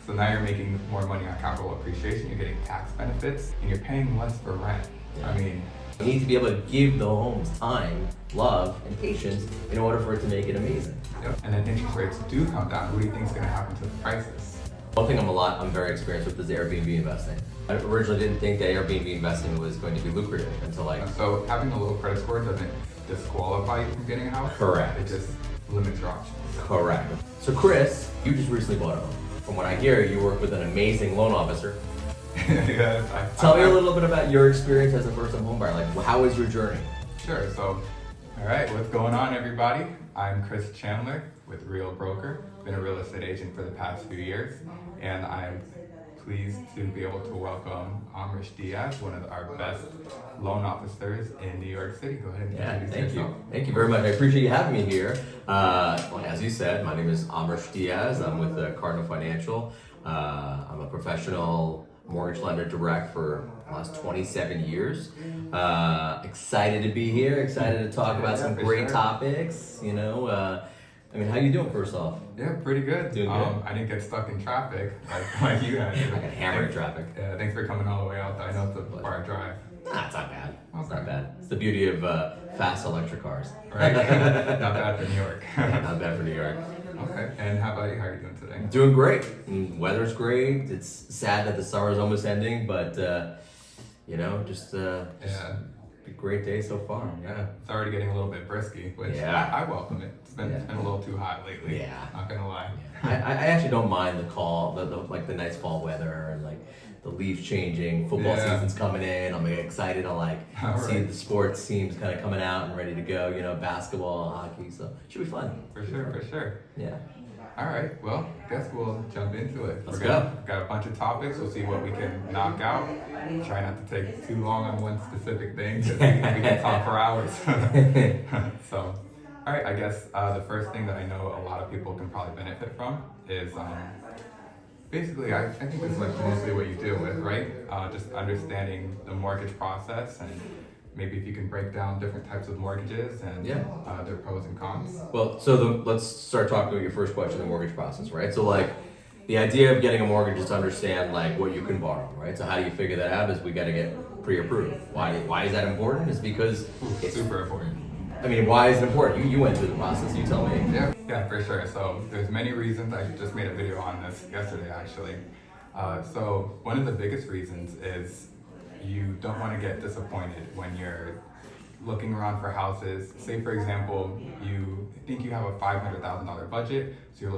So now you're making more money on capital appreciation, you're getting tax benefits, and you're paying less for rent. Yeah. I mean, You need to be able to give the homes time, love, and patience in order for it to make it amazing. yep. And then interest rates do come down. What do you think is going to happen to the prices? One thing I'm very experienced with is Airbnb investing. I originally didn't think that Airbnb investing was going to be lucrative until So having a low credit score doesn't disqualify you from getting a house? Correct. It just limits your options. Correct. So Chris, you just recently bought a home. From what I hear, you work with an amazing loan officer. Yes, Tell me a little bit about your experience as a first-time home buyer. Like, how was your journey? Sure. So, all right, what's going on, everybody? I'm Chris Chandler with Real Broker. Been a real estate agent for the past few years, and I'm pleased to be able to welcome Amrish Dias, one of our best loan officers in New York City. Go ahead and introduce Thank yourself. you. Thank you very much. I appreciate you having me here. Well, as you said, my name is Amrish Dias. I'm with Cardinal Financial. I'm a professional mortgage lender direct for the last 27 years. Excited to be here. Excited to talk about some great topics. How you doing first off? Yeah, pretty good. Doing good. I didn't get stuck in traffic like you had. I got hammered in traffic. Yeah, thanks for coming all the way out. I know it's a far drive. Nah, it's not bad. It's Okay. not bad. It's the beauty of fast electric cars. Right? Not bad for New York. Not bad for New York. Okay. And how about you? How are you doing today? Doing great. Weather's great. It's sad that the summer's almost ending, but just a great day so far. Yeah. It's already getting a little bit brisky, which Yeah. I welcome it. It's been a little too hot lately. Yeah. Not gonna lie. I actually don't mind the nice fall weather and like the leaves changing. Football Yeah. season's coming in. I'm excited to All see right. the sports teams kind of coming out and ready to go. Basketball, hockey. So should be fun. For sure. Yeah. All right. Well, guess we'll jump into it. Let's Got a bunch of topics. We'll see what we can knock out. Try not to take too long on one specific thing because we can talk for hours. So, all right. I guess the first thing that I know a lot of people can probably benefit from is basically, I think this is like mostly what you deal with, right? Just understanding the mortgage process and maybe if you can break down different types of mortgages and their pros and cons. Well, let's start talking about your first question, the mortgage process, right? So the idea of getting a mortgage is to understand what you can borrow, right? So how do you figure that out? Is we got to get pre-approved. Why is that important? It's because it's Super important. Why is it important? You went through the process. You tell me. Yeah, for sure. So there's many reasons. I just made a video on this yesterday, actually. So one of the biggest reasons is you don't want to get disappointed when you're looking around for houses. Say, for example, you think you have a $500,000 budget, so you're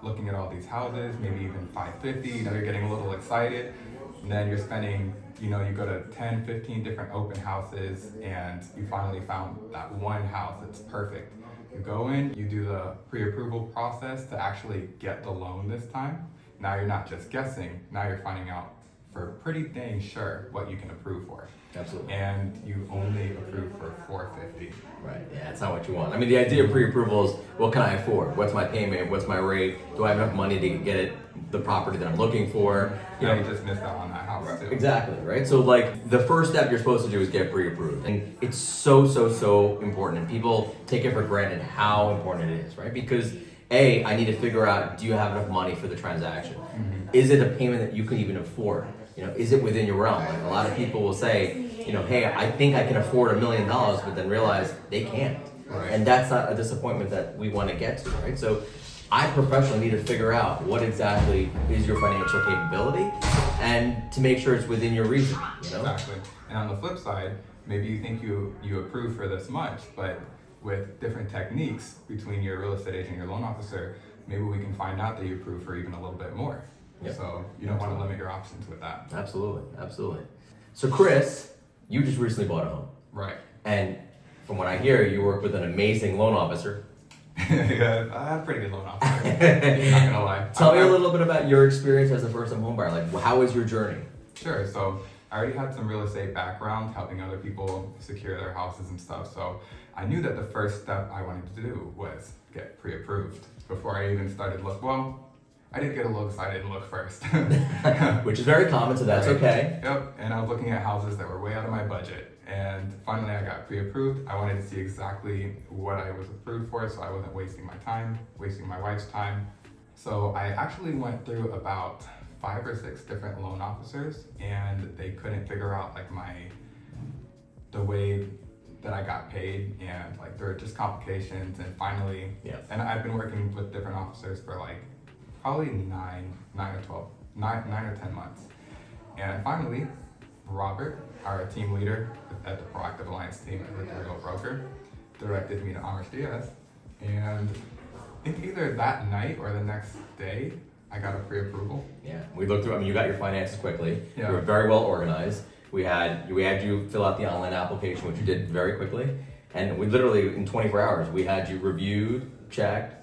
looking at all these houses, maybe even 550. You're getting a little excited, and then you're spending. You go to 10, 15 different open houses, and you finally found that one house that's perfect. You go in, you do the pre-approval process to actually get the loan this time. Now you're not just guessing, now you're finding out for pretty dang sure what you can approve for. Absolutely. And you only approve for $450. Right. Yeah, it's not what you want. The idea of pre-approval is, what can I afford? What's my payment? What's my rate? Do I have enough money to get the property that I'm looking for? You just missed out on that house too. Exactly, right? So the first step you're supposed to do is get pre-approved. And it's so important. And people take it for granted how important it is, right? Because I need to figure out, do you have enough money for the transaction? Mm-hmm. Is it a payment that you can even afford? Is it within your realm? A lot of people will say, hey, I think I can afford $1 million, but then realize they can't. Right. And that's not a disappointment that we want to get to, right? So I professionally need to figure out what exactly is your financial capability and to make sure it's within your reason, Exactly. And on the flip side, maybe you think you approve for this much, but with different techniques between your real estate agent and your loan officer, maybe we can find out that you approve for even a little bit more. Yep. So you don't want to limit your options with that. Absolutely. So Chris, you just recently bought a home. Right. And from what I hear, you work with an amazing loan officer. Yeah, I have a pretty good loan officer. Not gonna lie. Tell me a little bit about your experience as a first-time home buyer. How was your journey? Sure. So I already had some real estate background, helping other people secure their houses and stuff. So I knew that the first step I wanted to do was get pre-approved before I even started I did get a little excited and look first. Which is very common, so that's Right. okay. Yep, and I was looking at houses that were way out of my budget. And finally I got pre-approved. I wanted to see exactly what I was approved for, so I wasn't wasting my time, wasting my wife's time. So I actually went through about 5 or 6 different loan officers, and they couldn't figure out like the way that I got paid, and like there were just complications. And finally, Yeah. and I've been working with different officers for like probably 9 or 10 months. And finally, Robert, our team leader at the Proactive Alliance team with the Real Broker, directed me to Amrish Dias. And I think either that night or the next day, I got a pre-approval. Yeah, we looked through. I mean, you got your finances quickly. Yeah. You were very well organized. We had you fill out the online application, which you did very quickly, and we literally in 24 hours we had you reviewed, checked,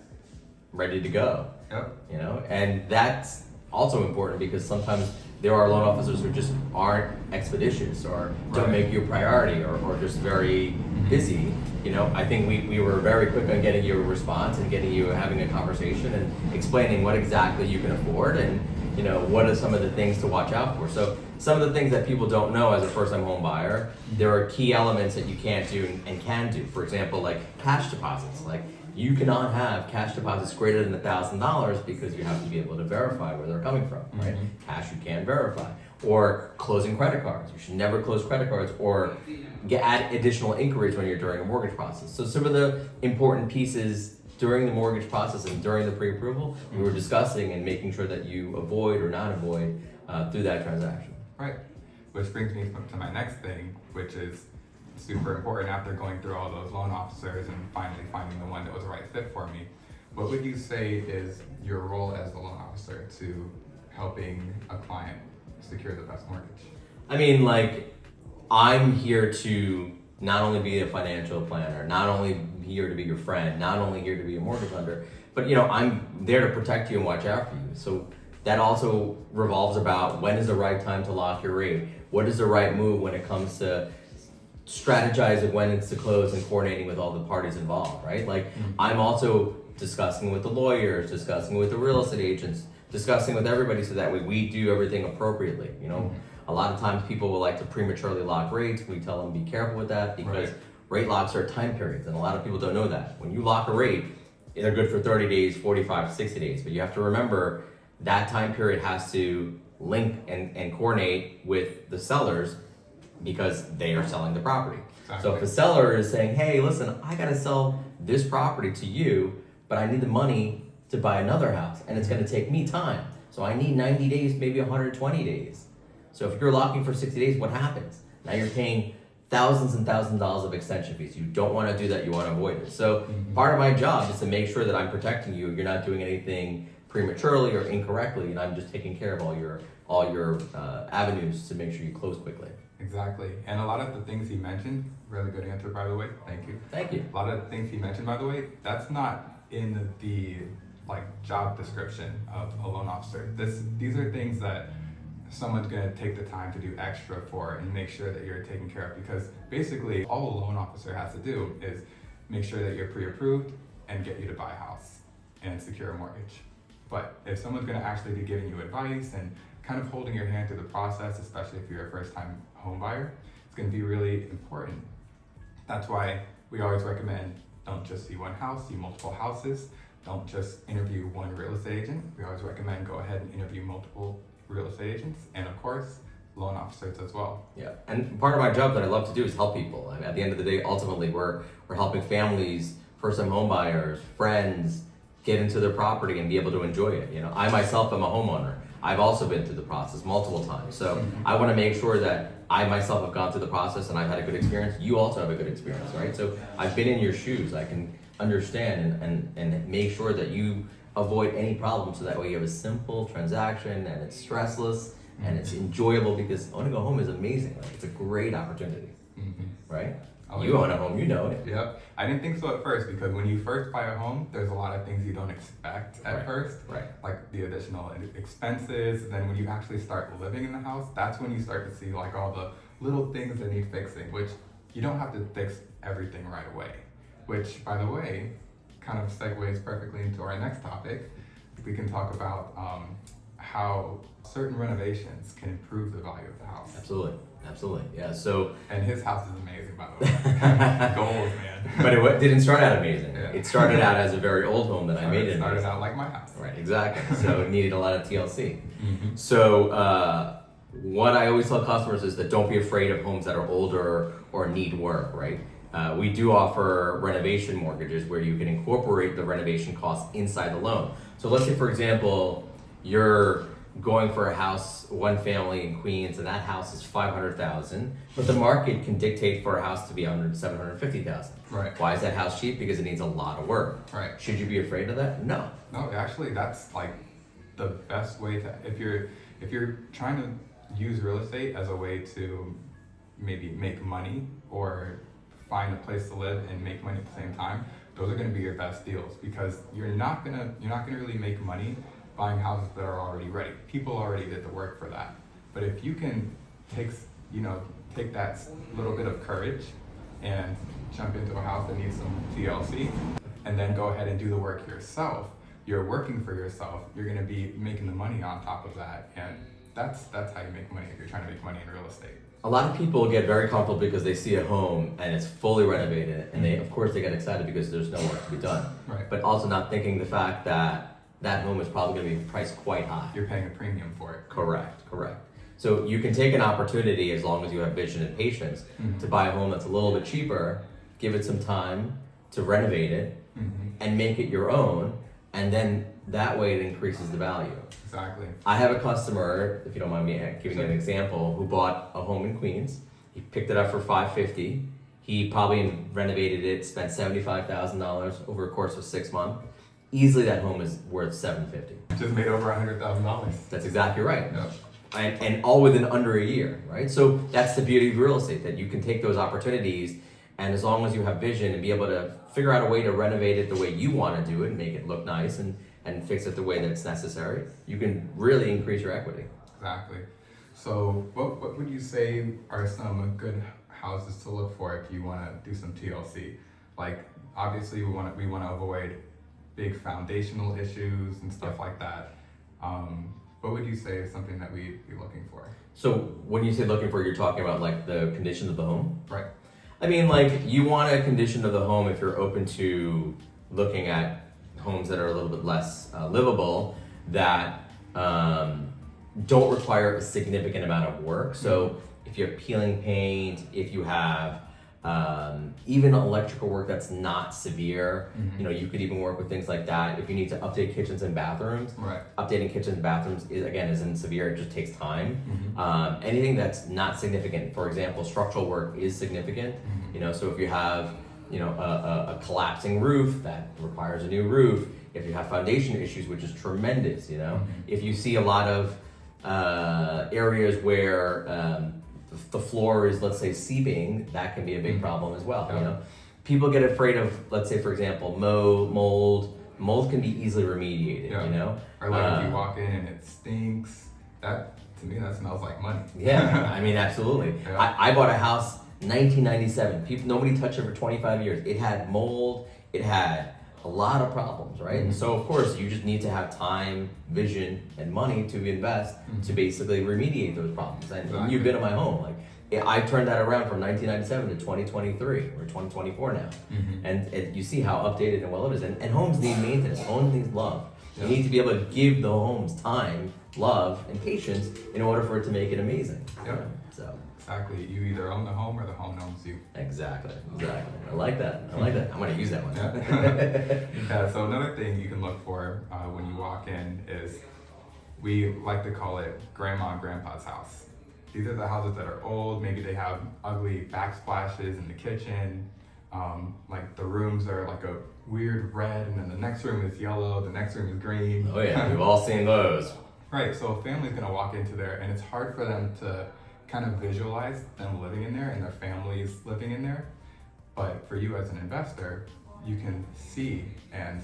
ready to go. Yep. You know, and that's also important because sometimes there are loan officers who just aren't expeditious or don't Right. make you a priority or just very busy. You know, I think we were very quick on getting you a response and getting you having a conversation and explaining what exactly you can afford and, you know, what are some of the things to watch out for. So some of the things that people don't know as a first-time home buyer, there are key elements that you can't do and can do. For example, like cash deposits. Like you cannot have cash deposits greater than $1,000 because you have to be able to verify where they're coming from, right? Cash you can verify. Or closing credit cards. You should never close credit cards or add additional inquiries when you're during a mortgage process. So some of the important pieces during the mortgage process and during the pre-approval, we were discussing and making sure that you avoid or not avoid through that transaction. Right. Which brings me to my next thing, which is super important after going through all those loan officers and finally finding the one that was the right fit for me. What would you say is your role as a loan officer to helping a client secure the best mortgage? I mean, like, I'm here to not only be a financial planner, not only here to be your friend, not only here to be a mortgage lender, but, you know, I'm there to protect you and watch out for you. So that also revolves about when is the right time to lock your rate? What is the right move when it comes to strategizing when it's to close and coordinating with all the parties involved, right? Like, I'm also discussing with the lawyers, discussing with the real estate agents, discussing with everybody so that way we do everything appropriately. You know, a lot of times people will like to prematurely lock rates. We tell them be careful with that because rate locks are time periods, and a lot of people don't know that. When you lock a rate, they're good for 30 days, 45, 60 days, but you have to remember that time period has to link and coordinate with the sellers because they are selling the property. Exactly. So if a seller is saying, hey, listen, I gotta sell this property to you, but I need the money to buy another house, and it's gonna take me time. So I need 90 days, maybe 120 days. So if you're locking for 60 days, what happens? Now you're paying thousands and thousands of dollars of extension fees. You don't wanna do that, you wanna avoid it. So part of my job is to make sure that I'm protecting you. You're not doing anything prematurely or incorrectly, and I'm just taking care of all your avenues to make sure you close quickly. Exactly. And a lot of the things he mentioned, really good answer, by the way. Thank you. Thank you. A lot of the things he mentioned, by the way, that's not in the like job description of a loan officer. These are things that someone's going to take the time to do extra for and make sure that you're taken care of, because basically all a loan officer has to do is make sure that you're pre-approved and get you to buy a house and secure a mortgage. But if someone's going to actually be giving you advice and kind of holding your hand through the process, especially if you're a first-time home buyer, it's going to be really important. That's why we always recommend don't just see one house, see multiple houses. Don't just interview one real estate agent. We always recommend go ahead and interview multiple real estate agents, and of course, loan officers as well. Yeah, and part of my job that I love to do is help people. I mean, at the end of the day, ultimately, we're helping families, first-time home buyers, friends get into their property and be able to enjoy it. You know, I myself am a homeowner. I've also been through the process multiple times. So I want to make sure that I myself have gone through the process and I've had a good experience. You also have a good experience, right? So I've been in your shoes. I can understand and make sure that you avoid any problems so that way you have a simple transaction and it's stressless and it's enjoyable, because owning a home is amazing. Like, it's a great opportunity, right? Oh, You yeah. own a home, you know it. Yep. I didn't think so at first, because when you first buy a home, there's a lot of things you don't expect at Right. first. Right. Like the additional expenses. Then when you actually start living in the house, that's when you start to see like all the little things that need fixing, which you don't have to fix everything right away. Which, by the way, kind of segues perfectly into our next topic. We can talk about how certain renovations can improve the value of the house. Absolutely, yeah. So, and his house is amazing, by the way. Goals, man. But it didn't start out amazing. Yeah. It started out as a very old home that I made. It started out like my house. Right, exactly. So it needed a lot of TLC. Mm-hmm. So what I always tell customers is that don't be afraid of homes that are older or need work, right? We do offer renovation mortgages where you can incorporate the renovation costs inside the loan. So let's say, for example, you're going for a house, one family in Queens, and that house is $500,000, but the market can dictate for a house to be under $750,000. Right. Why is that house cheap? Because it needs a lot of work. Right. Should you be afraid of that? No. No, actually, that's like the best way to, if you're trying to use real estate as a way to maybe make money or find a place to live and make money at the same time, those are going to be your best deals, because you're not gonna really make money buying houses that are already ready. People already did the work for that. But if you can take that little bit of courage and jump into a house that needs some TLC, and then go ahead and do the work yourself, you're working for yourself. You're going to be making the money on top of that, and that's how you make money if you're trying to make money in real estate. A lot of people get very comfortable because they see a home and it's fully renovated, and they get excited because there's no work to be done. Right. But also not thinking the fact that that home is probably going to be priced quite high. You're paying a premium for it. Correct. So you can take an opportunity, as long as you have vision and patience, to buy a home that's a little bit cheaper, give it some time to renovate it, and make it your own, and then that way it increases the value. Exactly. I have a customer, if you don't mind me giving an example, who bought a home in Queens. He picked it up for $550. He probably renovated it, spent $75,000 over a course of 6 months. Easily that home is worth $750. Just made over $100,000. That's exactly right. Yep. And all within under a year, right? So that's the beauty of real estate, that you can take those opportunities, and as long as you have vision and be able to figure out a way to renovate it the way you want to do it and make it look nice and fix it the way that's necessary, you can really increase your equity. Exactly. So what would you say are some good houses to look for if you want to do some TLC? Like, obviously we want to avoid big foundational issues and stuff like that. What would you say is something that we'd be looking for? So when you say looking for, you're talking about like the condition of the home? Right. I mean, like, you want a condition of the home if you're open to looking at homes that are a little bit less livable, that don't require a significant amount of work. So if you have peeling paint, if you have even electrical work that's not severe, you could even work with things like that. If you need to update kitchens and bathrooms, Right. updating kitchens and bathrooms isn't severe, it just takes time. Anything that's not significant, for example, structural work is significant. So if you have a collapsing roof, that requires a new roof. If you have foundation issues, which is tremendous, if you see a lot of areas where the floor is, let's say, seeping, that can be a big problem as well. Yeah. People get afraid of, let's say, for example, mold. Mold can be easily remediated. Yeah. Or like if you walk in and it stinks, that, to me, that smells like money. Yeah, I mean, absolutely. Yeah. I bought a house 1997. Nobody touched it for 25 years. It had mold. It had a lot of problems, right? And so, of course, you just need to have time, vision, and money to invest to basically remediate those problems. And Exactly. you've been in my home. Like, I turned that around from 1997 to 2023 or 2024 now. And you see how updated and well it is. And homes need maintenance. Homes need love. Yeah. You need to be able to give the homes time, love, and patience in order for it to make it amazing. Yeah. So. Exactly. You either own the home or the home owns you. Exactly. I like that. I'm going to use that one. Yeah. So another thing you can look for when you walk in is, we like to call it grandma and grandpa's house. These are the houses that are old. Maybe they have ugly backsplashes in the kitchen. Like the rooms are like a weird red, and then the next room is yellow, the next room is green. Oh yeah, we've all seen those. Right. So a family's gonna walk into there, and it's hard for them to kind of visualize them living in there and their families living in there. But for you as an investor, you can see and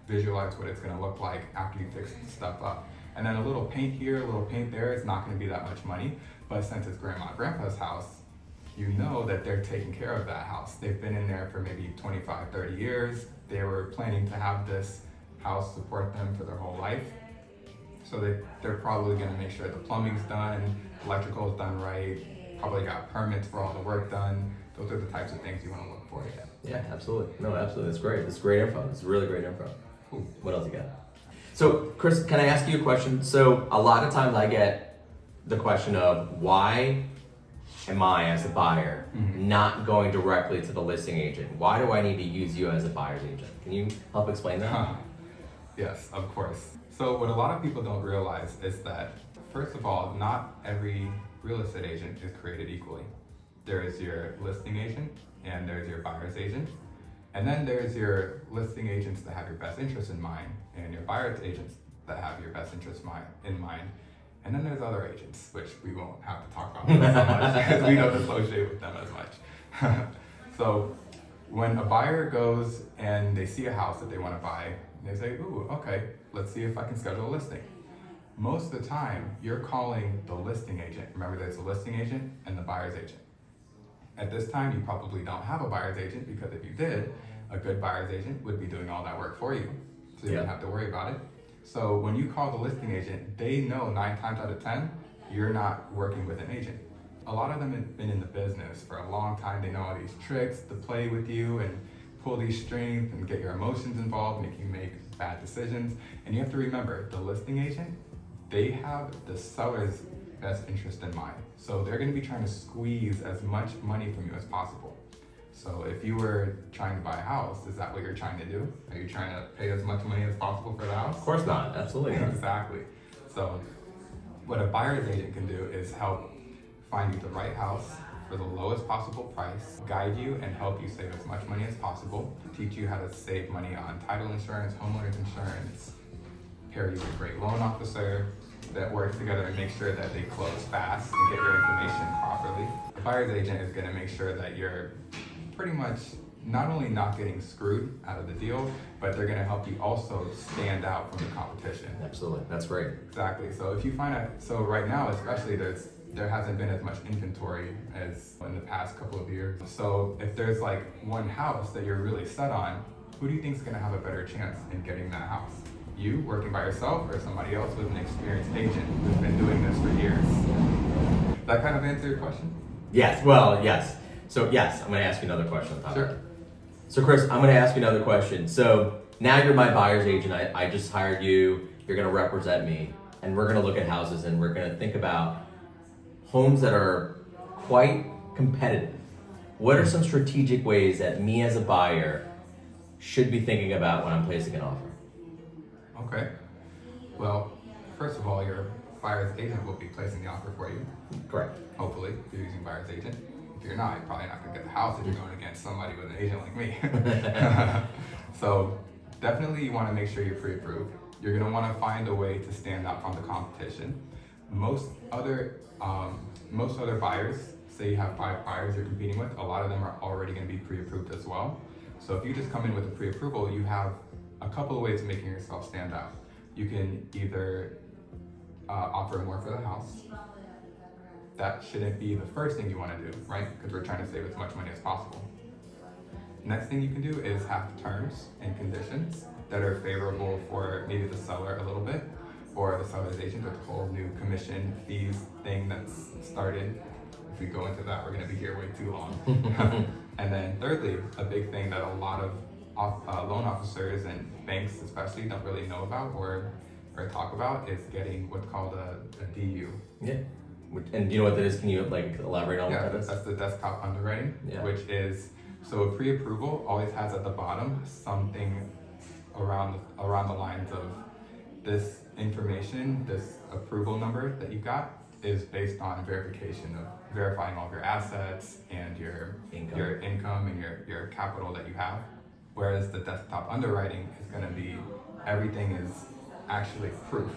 visualize what it's going to look like after you fix stuff up. And then a little paint here, a little paint there, it's not going to be that much money. But since it's grandma and grandpa's house, you know that they're taking care of that house. They've been in there for maybe 25, 30 years. They were planning to have this house support them for their whole life. So they're probably going to make sure the plumbing's done, electrical's done right, probably got permits for all the work done. Those are the types of things you want to look for. Yeah, absolutely. No, absolutely. That's great. That's great info. That's really great info. Cool. What else you got? So, Chris, can I ask you a question? So, a lot of times I get the question of why am I, as a buyer, not going directly to the listing agent? Why do I need to use you as a buyer's agent? Can you help explain that? Yes, of course. So what a lot of people don't realize is that, first of all, not every real estate agent is created equally. There is your listing agent and there's your buyer's agent. And then there's your listing agents that have your best interests in mind and your buyer's agents that have your best interests in mind. And then there's other agents, which we won't have to talk about so much because we don't associate with them as much. So when a buyer goes and they see a house that they want to buy, they say, ooh, okay, let's see if I can schedule a listing. Most of the time, you're calling the listing agent. Remember, there's a listing agent and the buyer's agent. At this time, you probably don't have a buyer's agent because if you did, a good buyer's agent would be doing all that work for you. So you don't have to worry about it. So when you call the listing agent, they know 9 times out of 10, you're not working with an agent. A lot of them have been in the business for a long time. They know all these tricks to play with you and pull these strings and get your emotions involved, make you make bad decisions. And you have to remember, the listing agent, they have the seller's best interest in mind. So they're gonna be trying to squeeze as much money from you as possible. So if you were trying to buy a house, is that what you're trying to do? Are you trying to pay as much money as possible for the house? Of course not. Absolutely not. Exactly. So what a buyer's agent can do is help find you the right house for the lowest possible price, guide you and help you save as much money as possible, teach you how to save money on title insurance, homeowner's insurance, pair you with a great loan officer that works together and make sure that they close fast and get your information properly. A buyer's agent is going to make sure that you're pretty much not only not getting screwed out of the deal, but they're going to help you also stand out from the competition. Absolutely. That's great. Exactly. So if you find out, so right now especially there hasn't been as much inventory as in the past couple of years. So if there's like one house that you're really set on, who do you think is going to have a better chance in getting that house? You working by yourself or somebody else with an experienced agent who's been doing this for years? Does that kind of answer your question? Yes. Well, yes. So yes, I'm going to ask you another question on top of that. Sure. So Chris, I'm going to ask you another question. So now you're my buyer's agent. I just hired you. You're going to represent me, and we're going to look at houses, and we're going to think about homes that are quite competitive. What are some strategic ways that me as a buyer should be thinking about when I'm placing an offer? Okay. Well, first of all, your buyer's agent will be placing the offer for you. Correct. Hopefully, if you're using buyer's agent. If you're not, you're probably not going to get the house if you're going against somebody with an agent like me. So definitely you want to make sure you're pre-approved. You're going to want to find a way to stand out from the competition. Most other buyers, say you have 5 buyers you're competing with, a lot of them are already going to be pre-approved as well. So if you just come in with a pre-approval, you have a couple of ways of making yourself stand out. You can either offer more for the house. That shouldn't be the first thing you want to do, right? Because we're trying to save as much money as possible. Next thing you can do is have terms and conditions that are favorable for maybe the seller a little bit, or the seller's agent. There's a whole new commission fees thing that's started. If we go into that, we're going to be here way too long. And then thirdly, a big thing that a lot of loan officers and banks especially don't really know about or talk about is getting what's called a DU. Yeah. And do you know what that is? Can you elaborate on what that is? That's the desktop underwriting, Yeah. which is, so a pre-approval always has at the bottom something around the lines of this information, this approval number that you got is based on verification of verifying all of your assets and your income and your capital that you have. Whereas the desktop underwriting is going to be, everything is actually proof.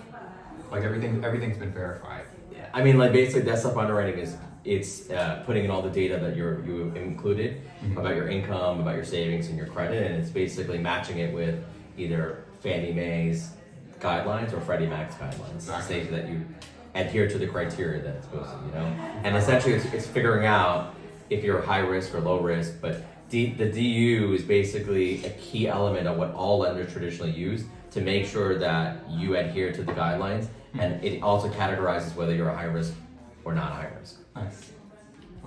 Like everything's been verified. Yeah. I mean, basically desktop underwriting it's putting in all the data that you included about your income, about your savings and your credit, and it's basically matching it with either Fannie Mae's guidelines or Freddie Mac's guidelines. Exactly. To say that you adhere to the criteria that it's supposed to, And essentially it's figuring out if you're high risk or low risk, but the DU is basically a key element of what all lenders traditionally use to make sure that you adhere to the guidelines and it also categorizes whether you're a high risk or not high risk. Nice.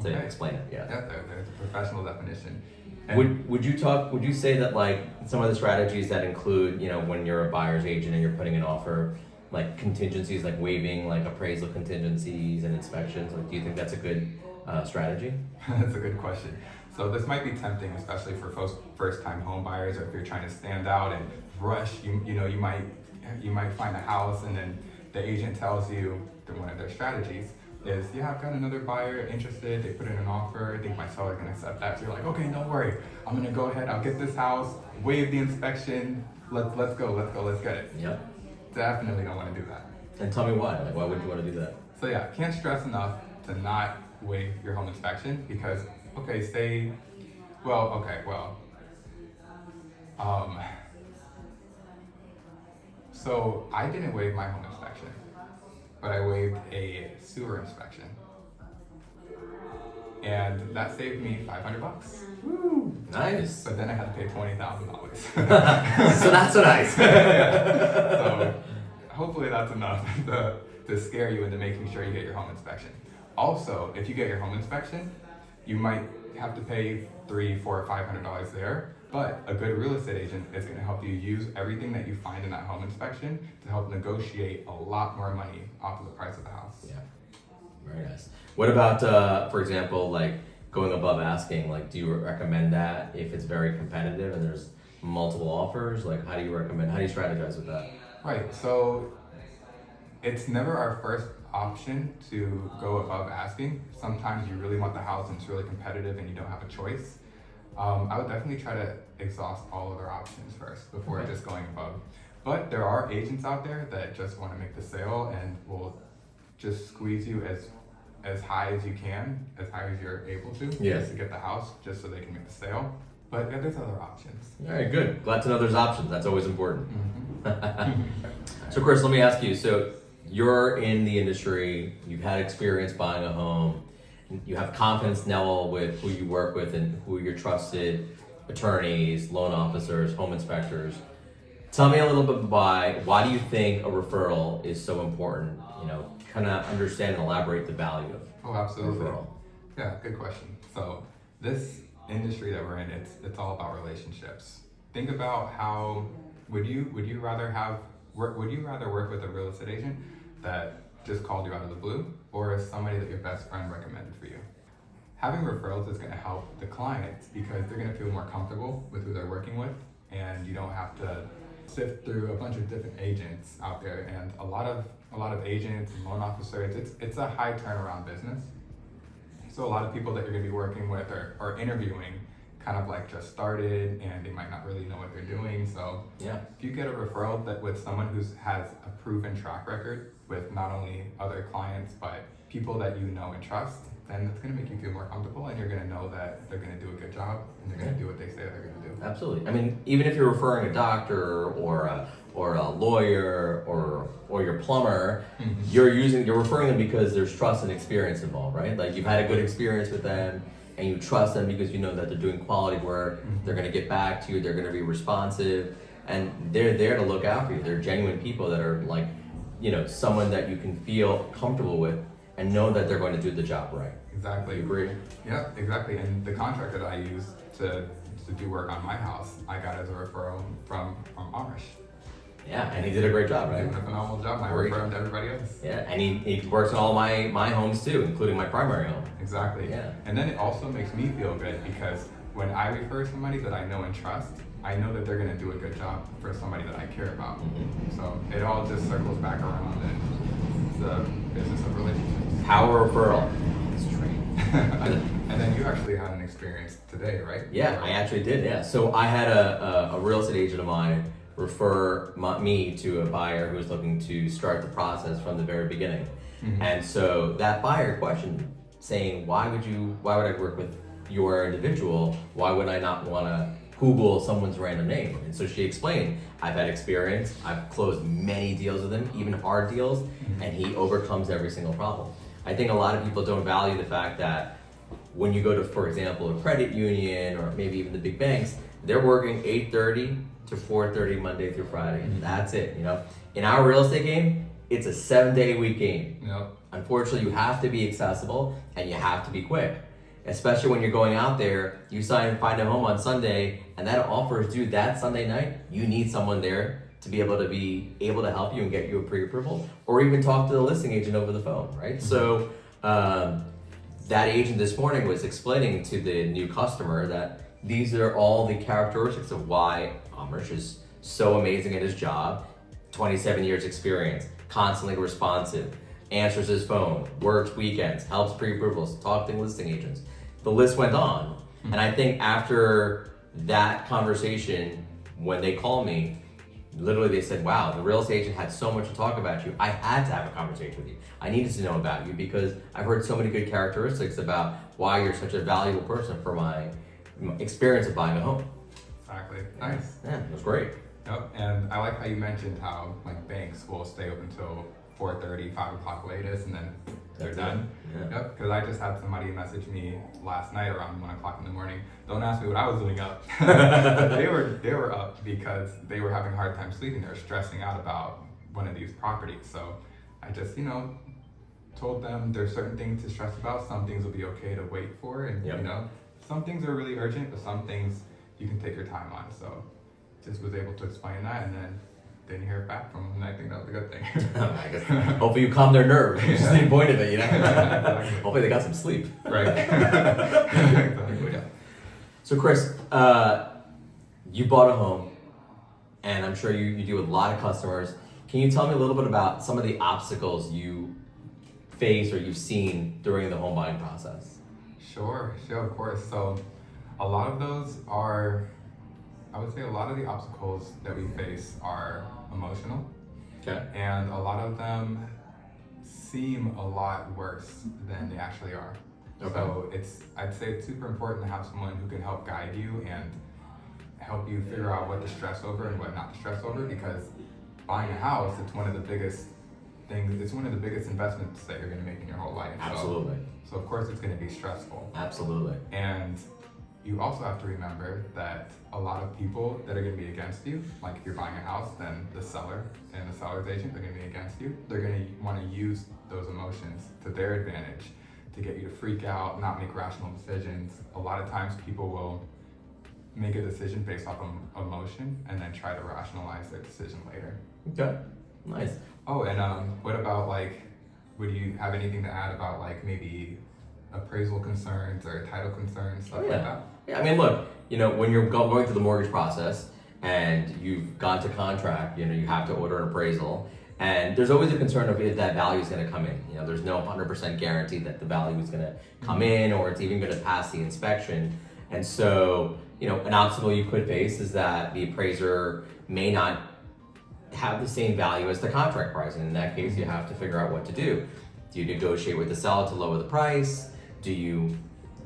So Okay. explain it, yeah. Yeah, there's a professional definition. And Would you say that like some of the strategies that include, when you're a buyer's agent and you're putting an offer, like contingencies, like waiving like appraisal contingencies and inspections, like do you think that's a good strategy? That's a good question. So this might be tempting, especially for first-time home buyers, or if you're trying to stand out and rush. You might find a house, and then the agent tells you that one of their strategies is, yeah, I've got another buyer interested. They put in an offer. I think my seller's gonna accept that. So you're like, okay, don't worry. I'm gonna go ahead. I'll get this house. Waive the inspection. Let's go. Let's get it. Yep. Definitely don't want to do that. And tell me why. Like, why would you want to do that? So yeah, can't stress enough to not waive your home inspection because, so I didn't waive my home inspection, but I waived a sewer inspection. And that saved me $500. Woo, nice. But then I had to pay $20,000. So not so nice. So hopefully that's enough to scare you into making sure you get your home inspection. Also, if you get your home inspection, you might have to pay $300, $400, or $500 there. But a good real estate agent is going to help you use everything that you find in that home inspection to help negotiate a lot more money off of the price of the house. Yeah, very nice. What about, for example, like going above asking? Like, do you recommend that if it's very competitive and there's multiple offers? Like, how do you strategize with that? Right. So it's never our first option to go above asking. Sometimes you really want the house and it's really competitive and you don't have a choice. I would definitely try to exhaust all other options first before just going above. But there are agents out there that just want to make the sale and will just squeeze you as high as you can, as high as you're able to, just to get the house, just so they can make the sale. But yeah, there's other options. All right, good. Glad to know there's options. That's always important. Mm-hmm. So Chris, let me ask you, so you're in the industry, you've had experience buying a home, you have confidence now with who you work with and who your trusted attorneys, loan officers, home inspectors. Tell me a little bit why do you think a referral is so important? Kind of understand and elaborate the value of absolutely. referral. Yeah, good question. So this industry that we're in, it's all about relationships. Think about how would you rather work with a real estate agent that just called you out of the blue, or somebody that your best friend recommended for you? Having referrals is going to help the clients because they're going to feel more comfortable with who they're working with, and you don't have to sift through a bunch of different agents out there. And a lot of agents and loan officers, it's a high turnaround business. So a lot of people that you're going to be working with or interviewing kind of like just started and they might not really know what they're doing. So yeah, if you get a referral that with someone who has a proven track record with not only other clients but people that you know and trust, then it's going to make you feel more comfortable and you're going to know that they're going to do a good job and they're going to do what they say they're going to do. Absolutely. I mean, even if you're referring a doctor or a lawyer or your plumber, you're referring them because there's trust and experience involved, right? Like you've had a good experience with them and you trust them because you know that they're doing quality work, they're going to get back to you, they're going to be responsive, and they're there to look out for you. They're genuine people that are like, someone that you can feel comfortable with and know that they're going to do the job right. Exactly. You agree? Yeah, exactly. And the contractor that I use to do work on my house, I got as a referral from Amrish. Yeah, and he did a great job, right? He did a phenomenal job. I refer him to everybody else. Yeah, and he works on all my homes too, including my primary home. Exactly. Yeah. And then it also makes me feel good because when I refer somebody that I know and trust, I know that they're going to do a good job for somebody that I care about. So it all just circles back around and it's a business of relationships. Power referral. It's true. And then you actually had an experience today, right? Yeah, I actually did. Yeah. So I had a real estate agent of mine refer me to a buyer who was looking to start the process from the very beginning. And so that buyer questioned, saying, why would I work with your individual? Why would I not want to Google someone's random name? And so she explained, I've had experience, I've closed many deals with him, even hard deals, and he overcomes every single problem. I think a lot of people don't value the fact that when you go to, for example, a credit union or maybe even the big banks, they're working 8:30 to 4:30 Monday through Friday, and that's it. In our real estate game, it's a 7-day-a-week game. Yep. Unfortunately, you have to be accessible and you have to be quick. Especially when you're going out there, you find a home on Sunday and that offer is due that Sunday night, you need someone there to be able to help you and get you a pre-approval, or even talk to the listing agent over the phone, right? So that agent this morning was explaining to the new customer that these are all the characteristics of why Amrish is so amazing at his job. 27 years experience, constantly responsive, answers his phone, works weekends, helps pre-approvals, talks to listing agents. The list went on. And I think after that conversation, when they called me, literally they said, wow, the real estate agent had so much to talk about you. I had to have a conversation with you. I needed to know about you because I've heard so many good characteristics about why you're such a valuable person for my experience of buying a home. Exactly. Nice. Yeah, it was great. Yep. And I like how you mentioned how like banks will stay open till 4:30, 5 o'clock latest, and then they're done. Yeah. Yep. Because I just had somebody message me last night around 1 o'clock in the morning. Don't ask me what I was doing up. But they were up because they were having a hard time sleeping. They were stressing out about one of these properties. So I just, told them there's certain things to stress about. Some things will be okay to wait for, and some things are really urgent, but some things you can take your time on. So just was able to explain that, and then didn't hear back from them, and I think that was a good thing. I guess, hopefully you calm their nerves. Which is the point of it, Exactly. Hopefully they got some sleep. Right. Exactly. Yeah. So Chris, you bought a home, and I'm sure you deal with a lot of customers. Can you tell me a little bit about some of the obstacles you face or you've seen during the home buying process? Sure, of course. So a lot of those are, I would say a lot of the obstacles that we face are emotional. Okay. And a lot of them seem a lot worse than they actually are. Okay. So I'd say it's super important to have someone who can help guide you and help you figure out what to stress over and what not to stress over, because buying a house, it's one of the biggest investments that you're going to make in your whole life. Absolutely. So of course it's going to be stressful. Absolutely. And you also have to remember that a lot of people that are going to be against you, like if you're buying a house, then the seller and the seller's agent are going to be against you. They're going to want to use those emotions to their advantage to get you to freak out, not make rational decisions. A lot of times people will make a decision based off of emotion and then try to rationalize their decision later. Okay, nice. Oh, and what about would you have anything to add about maybe appraisal concerns or title concerns, stuff like that? Yeah, I mean, look, when you're going through the mortgage process and you've gone to contract, you have to order an appraisal, and there's always a concern of if that value is going to come in. There's no 100% guarantee that the value is going to come in or it's even going to pass the inspection. And so, an obstacle you could face is that the appraiser may not have the same value as the contract price, and in that case you have to figure out what to do. Do you negotiate with the seller to lower the price? Do you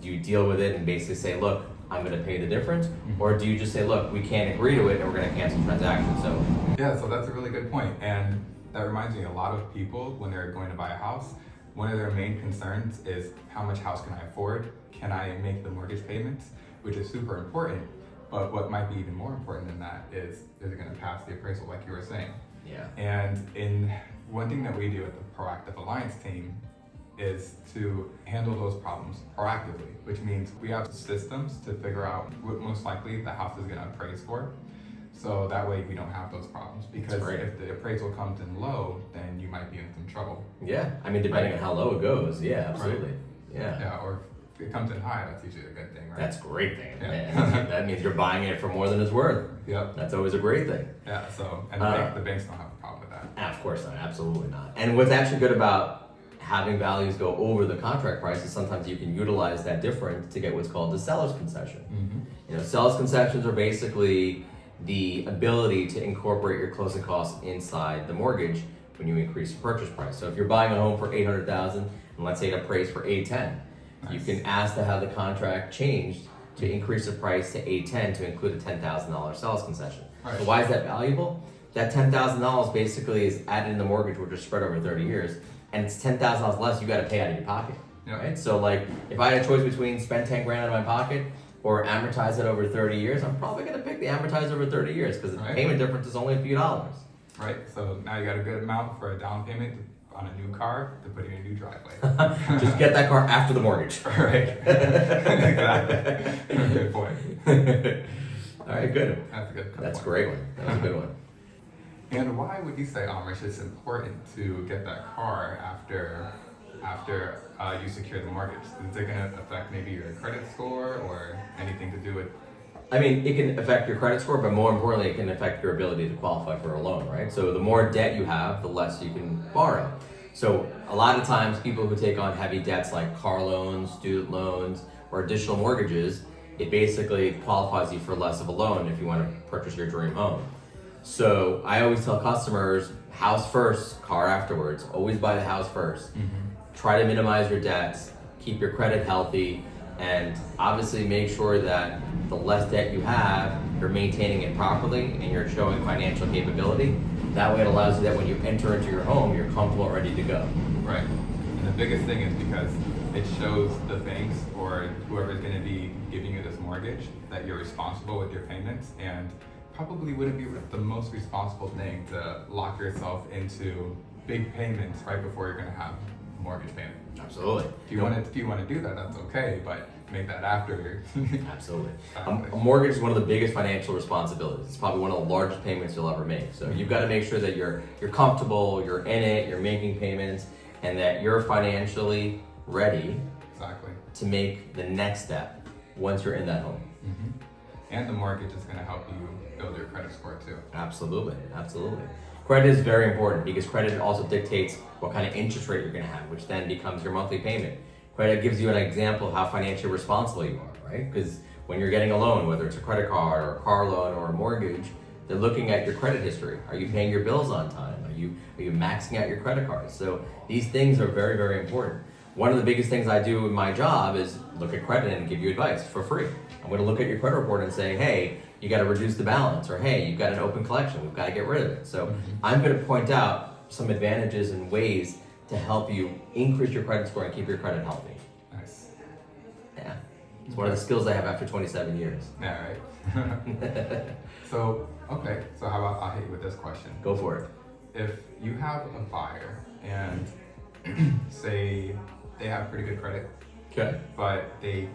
deal with it and basically say, look, I'm going to pay the difference? Or do you just say, look, we can't agree to it and we're going to cancel the transaction? So that's a really good point, and that reminds me, a lot of people, when they're going to buy a house, one of their main concerns is how much house can I afford? Can I make the mortgage payments? Which is super important. But what might be even more important than that is it going to pass the appraisal, like you were saying? Yeah. And one thing that we do at the Proactive Alliance team is to handle those problems proactively, which means we have systems to figure out what most likely the house is going to appraise for. So that way we don't have those problems, because if the appraisal comes in low, then you might be in some trouble. Yeah, I mean, depending on how low it goes. Yeah, absolutely. Right. Yeah, or if it comes in high, that's usually a good thing, right? That's a great thing. Yeah. That means you're buying it for more than it's worth. Yep. That's always a great thing. Yeah, so, and the banks don't have a problem with that. Of course not, absolutely not. And what's actually good about having values go over the contract price is sometimes you can utilize that difference to get what's called the seller's concession. Seller's concessions are basically the ability to incorporate your closing costs inside the mortgage when you increase the purchase price. So if you're buying a home for $800,000 and let's say it appraised for $810,000, you can ask to have the contract changed to increase the price to $810,000 to include a $10,000 sales concession. Right. So why is that valuable? That $10,000 basically is added in the mortgage, which is spread over 30 years, and it's $10,000 less you got to pay out of your pocket. Yep. Right? So if I had a choice between spend $10,000 out of my pocket or amortize it over 30 years, I'm probably going to pick the amortize over 30 years because the payment difference is only a few dollars. right? So now you got a good amount for a down payment on a new car to put in a new driveway. Just get that car after the mortgage. Right. Exactly. Good point. All right, good. That's a good That's a point. great one. That was a good one. And why would you say, Amrish, it's important to get that car after you secure the mortgage? Is it going to affect maybe your credit score or anything to do with? I mean, it can affect your credit score, but more importantly, it can affect your ability to qualify for a loan, right? So the more debt you have, the less you can borrow. So a lot of times people who take on heavy debts like car loans, student loans, or additional mortgages, it basically qualifies you for less of a loan if you want to purchase your dream home. So I always tell customers, house first, car afterwards. Always buy the house first. Try to minimize your debts, keep your credit healthy, and obviously make sure that the less debt you have, you're maintaining it properly and you're showing financial capability. That way it allows you that when you enter into your home, you're comfortable and ready to go. Right. And the biggest thing is because it shows the banks or whoever's going to be giving you this mortgage that you're responsible with your payments, and probably wouldn't be the most responsible thing to lock yourself into big payments right before you're going to have a mortgage payment. Absolutely. If you want to do that, that's okay, but make that after. Absolutely. A mortgage is one of the biggest financial responsibilities. It's probably one of the largest payments you'll ever make. So you've got to make sure that you're comfortable, you're in it, you're making payments, and that you're financially ready Exactly. to make the next step once you're in that home. And the mortgage is going to help you build your credit score too. Absolutely, absolutely. Credit is very important because credit also dictates what kind of interest rate you're going to have, which then becomes your monthly payment. Credit gives you an example of how financially responsible you are, right? Because when you're getting a loan, whether it's a credit card or a car loan or a mortgage, they're looking at your credit history. Are you paying your bills on time? Are you maxing out your credit cards? So these things are very, very important. One of the biggest things I do in my job is look at credit and give you advice for free. I'm going to look at your credit report and say, hey, you got to reduce the balance, or hey, you've got an open collection, we've got to get rid of it. So I'm going to point out some advantages and ways to help you increase your credit score and keep your credit healthy. Nice. Yeah, it's one of the skills I have after 27 years. Yeah, right. So how about I'll hit you with this question. Go for it. If you have a buyer and say they have pretty good credit, Okay. but they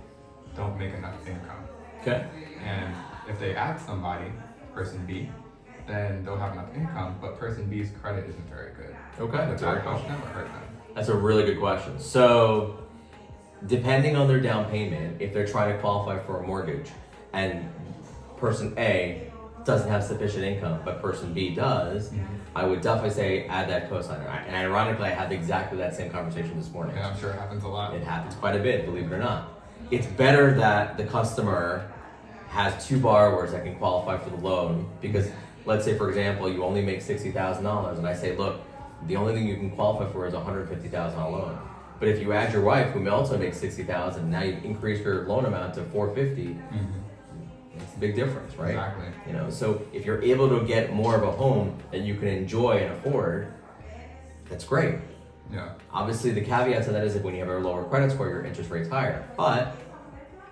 don't make enough income, Okay. and if they add somebody, person B, then they'll have enough income, but person B's credit isn't very good. Okay. Would that help them or hurt them? That's a really good question. So, depending on their down payment, if they're trying to qualify for a mortgage and person A doesn't have sufficient income, but person B does, I would definitely say add that cosigner. And ironically, I had exactly that same conversation this morning. Yeah, I'm sure it happens a lot. It happens quite a bit, believe it or not. It's better that the customer has two borrowers that can qualify for the loan, because let's say, for example, you only make $60,000 and I say, look, the only thing you can qualify for is a $150,000 loan. But if you add your wife, who also makes $60,000, now you increase your loan amount to $450,000. It's a big difference, right? Exactly. You know, so if you're able to get more of a home that you can enjoy and afford, that's great. Yeah. Obviously, the caveat to that is that when you have a lower credit score, your interest rate's higher. But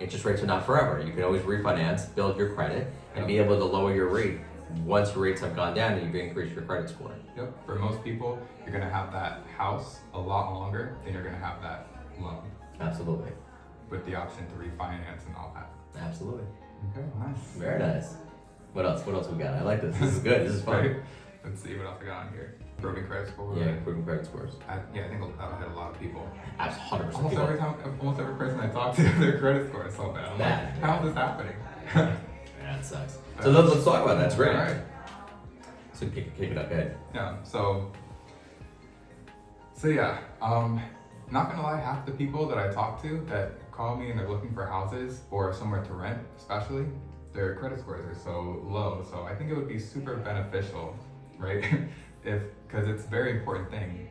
interest rates are not forever. You can always refinance, build your credit, and be able to lower your rate once your rates have gone down and you've increased your credit score. Yep. For most people, you're gonna have that house a lot longer than you're gonna have that loan, Absolutely. with the option to refinance and all that. Absolutely. Okay, nice. Very nice. What else? What else we got? I like this. This is good. This is fun. Right. Let's see what else I got on here. Broken credit score. Yeah, improving credit scores. I think that'll hit a lot of people. That's 100%. Almost every person I talk to, their credit score is so bad. I'm Bad. like, how is this happening? Yeah, that sucks. So let's talk about that. That's great. All right. So kick it up, go ahead. Yeah. So yeah. Not gonna lie, half the people that I talk to that call me and they're looking for houses or somewhere to rent, especially, their credit scores are so low. So I think it would be super beneficial, right? Because it's a very important thing.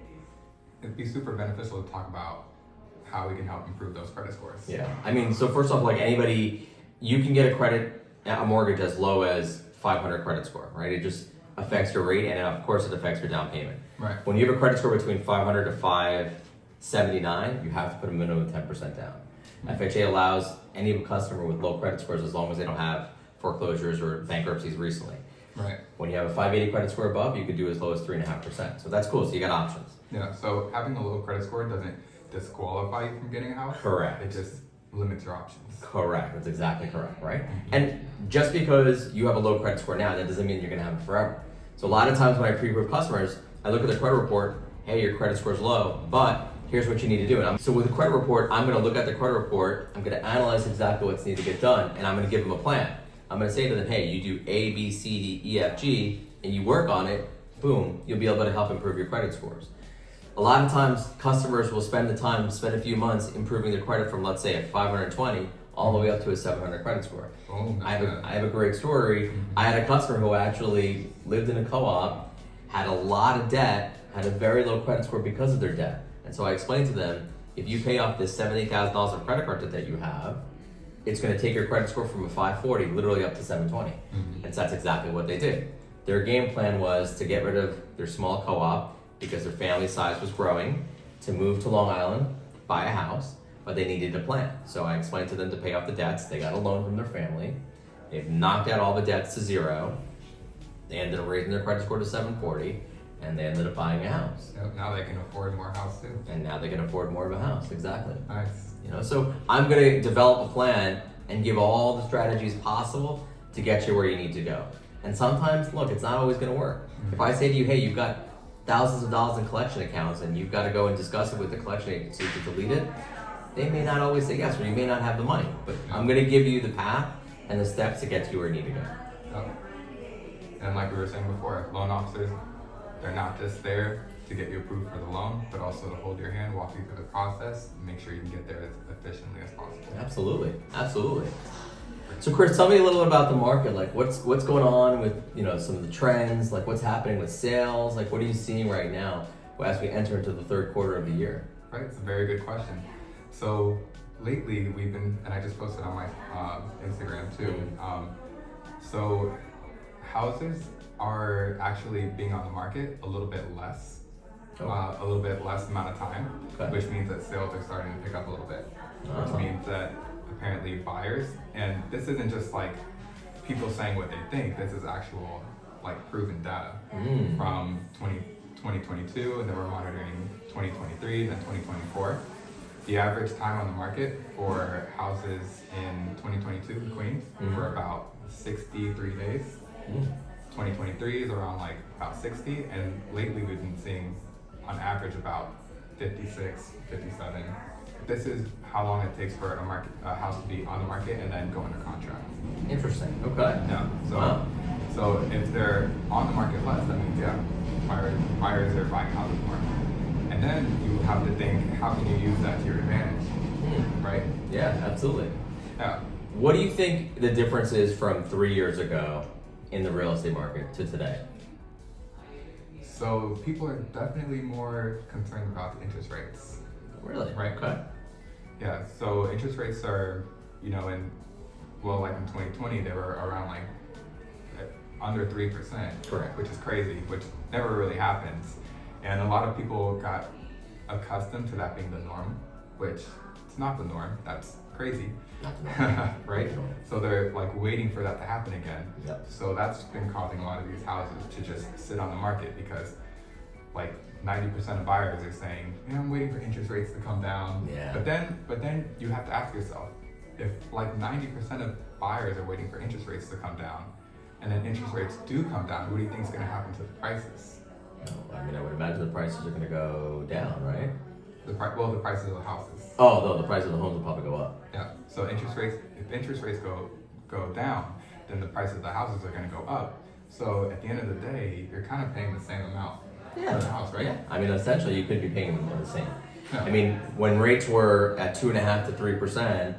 It'd be super beneficial to talk about how we can help improve those credit scores. Yeah. I mean, so first off, like anybody, you can get a mortgage as low as 500 credit score, right? It just affects your rate, and of course it affects your down payment. Right. When you have a credit score between 500 to 579, you have to put a minimum of 10% down. FHA allows any customer with low credit scores, as long as they don't have foreclosures or bankruptcies recently, Right. When you have a 580 credit score above, you could do as low as 3.5%. So that's cool. So you got options. Yeah. So having a low credit score doesn't disqualify you from getting a house. Correct. It just limits your options. Correct. That's exactly correct, right? And just because you have a low credit score now, that doesn't mean you're going to have it forever. So a lot of times when I pre-approve customers, I look at their credit report. Hey, your credit score is low, but here's what you need to do. So with the credit report, I'm going to look at the credit report. I'm going to analyze exactly what's needed to get done, and I'm going to give them a plan. I'm going to say to them, hey, you do A, B, C, D, E, F, G, and you work on it. Boom, you'll be able to help improve your credit scores. A lot of times, customers will spend a few months improving their credit from, let's say, a 520 all the way up to a 700 credit score. Oh, I have a great story. I had a customer who actually lived in a co-op, had a lot of debt, had a very low credit score because of their debt. And so I explained to them, if you pay off this $70,000 of credit card debt that you have, it's going to take your credit score from a 540 literally up to 720. And so that's exactly what they did. Their game plan was to get rid of their small co-op because their family size was growing, to move to Long Island, buy a house, but they needed a plan. So I explained to them to pay off the debts. They got a loan from their family. They've knocked out all the debts to zero. They ended up raising their credit score to 740, and they ended up buying a house. Yep, now they can afford more house too. And now they can afford more of a house, exactly. Nice. You know, so I'm gonna develop a plan and give all the strategies possible to get you where you need to go. And sometimes, look, it's not always gonna work. If I say to you, hey, you've got thousands of dollars in collection accounts and you've got to go and discuss it with the collection agency to delete it, they may not always say yes, or you may not have the money. But I'm going to give you the path and the steps to get to where you need to go. Yep. And like we were saying before, loan officers, they're not just there to get you approved for the loan, but also to hold your hand, walk you through the process, and make sure you can get there as efficiently as possible. Absolutely, absolutely. So Chris, tell me a little bit about the market. Like what's going on with, you know, some of the trends, like what's happening with sales, like what are you seeing right now as we enter into the third quarter of the year? Right, it's a very good question. So lately we've been, and I just posted on my Instagram too. So houses are actually being on the market a little bit less, a little bit less amount of time, which means that sales are starting to pick up a little bit, which means that apparently buyers, and this isn't just like people saying what they think, this is actual like proven data from 2022, and then we're monitoring 2023, then 2024. The average time on the market for houses in 2022 in Queens were about 63 days. 2023 is around like about 60, and lately we've been seeing on average about 56, 57. This is how long it takes for a house to be on the market and then go under contract. Interesting. Okay. Yeah. So if they're on the market less, that means buyers are buying houses more. And then you have to think, how can you use that to your advantage, right? Yeah, absolutely. Yeah. What do you think the difference is from 3 years ago in the real estate market to today? So people are definitely more concerned about the interest rates. Really? Right. Okay. Yeah. So interest rates are, you know, like in 2020, they were around like under 3%. Correct. Which is crazy, which never really happens. And a lot of people got accustomed to that being the norm, which it's not the norm. That's crazy. Not the norm. Right? So they're like waiting for that to happen again. Yep. So that's been causing a lot of these houses to just sit on the market because like 90% of buyers are saying, you know, I'm waiting for interest rates to come down. Yeah. But then you have to ask yourself, if like 90% of buyers are waiting for interest rates to come down, and then interest rates do come down, what do you think is going to happen to the prices? I mean, I would imagine the prices are going to go down, right? The prices of the houses. Oh, no, the price of the homes will probably go up. Yeah. So if interest rates go down, then the price of the houses are going to go up. So at the end of the day, you're kind of paying the same amount for the house, right? Yeah. I mean, essentially, you could be paying them the same. Yeah. I mean, when rates were at 2.5% to 3%,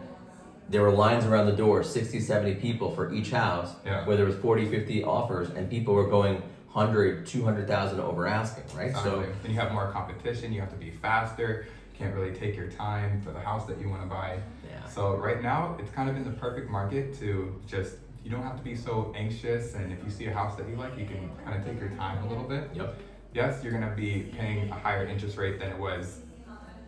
there were lines around the door, 60, 70 people for each house, where there was 40, 50 offers, and people were going 100, 200,000 over asking, right? Exactly. So then you have more competition. You have to be faster. You can't really take your time for the house that you want to buy. Yeah. So right now, it's kind of in the perfect market to just, you don't have to be so anxious. And if you see a house that you like, you can kind of take your time a little bit. Yep. Yes, you're going to be paying a higher interest rate than it was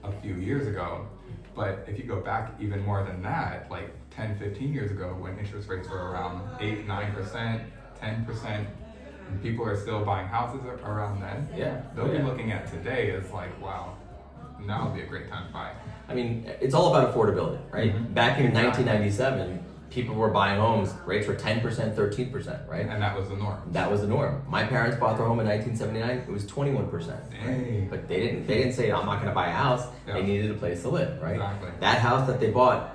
a few years ago. But if you go back even more than that, like 10, 15 years ago, when interest rates were around 8, 9%, 10%, and people are still buying houses around then, Yeah. they'll be looking at today as like, wow, now would be a great time to buy. I mean, it's all about affordability, right? Mhm. Back in Exactly. 1997, people were buying homes, rates were 10%, 13%, right? And that was the norm. That was the norm. My parents bought their home in 1979, it was 21%. Dang. But they didn't say, I'm not gonna buy a house, Yeah. they needed a place to live, right? Exactly. That house that they bought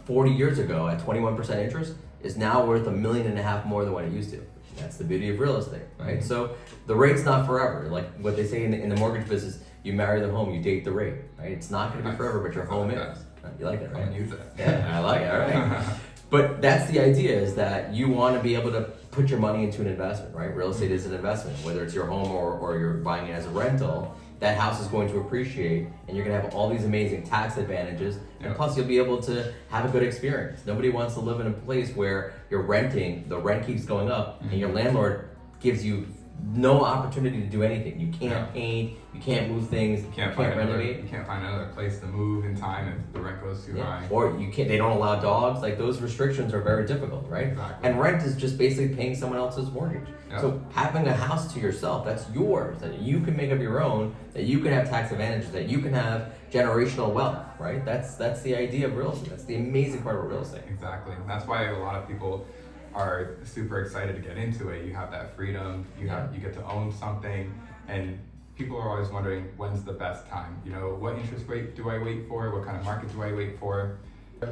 40 years ago at 21% interest is now worth $1.5 million more than what it used to. That's the beauty of real estate, right? Mhm. So the rate's not forever. Like what they say in the mortgage business, you marry the home, you date the rate, right? It's not gonna be Nice. forever, but your home I like is. You like it, I'm right? gonna use it. Yeah, I like it, all right. But that's the idea, is that you want to be able to put your money into an investment, right? Real estate is an investment, whether it's your home or you're buying it as a rental. That house is going to appreciate, and you're going to have all these amazing tax advantages, and Yep. plus you'll be able to have a good experience. Nobody wants to live in a place where you're renting, the rent keeps going up, and your landlord gives you no opportunity to do anything. You can't paint, you can't move things, You can't find renovate. you can't find another place to move in time if the rent goes too high. Or you can't. They don't allow dogs. Like those restrictions are very difficult, right? Exactly. And rent is just basically paying someone else's mortgage. Yep. So having a house to yourself, that's yours, that you can make of your own, that you can have tax advantages, that you can have generational wealth, right? That's the idea of real estate. That's the amazing part of real estate. Exactly. That's why a lot of people are super excited to get into it. You have that freedom. You get to own something, and people are always wondering when's the best time. You know, what interest rate do I wait for? What kind of market do I wait for?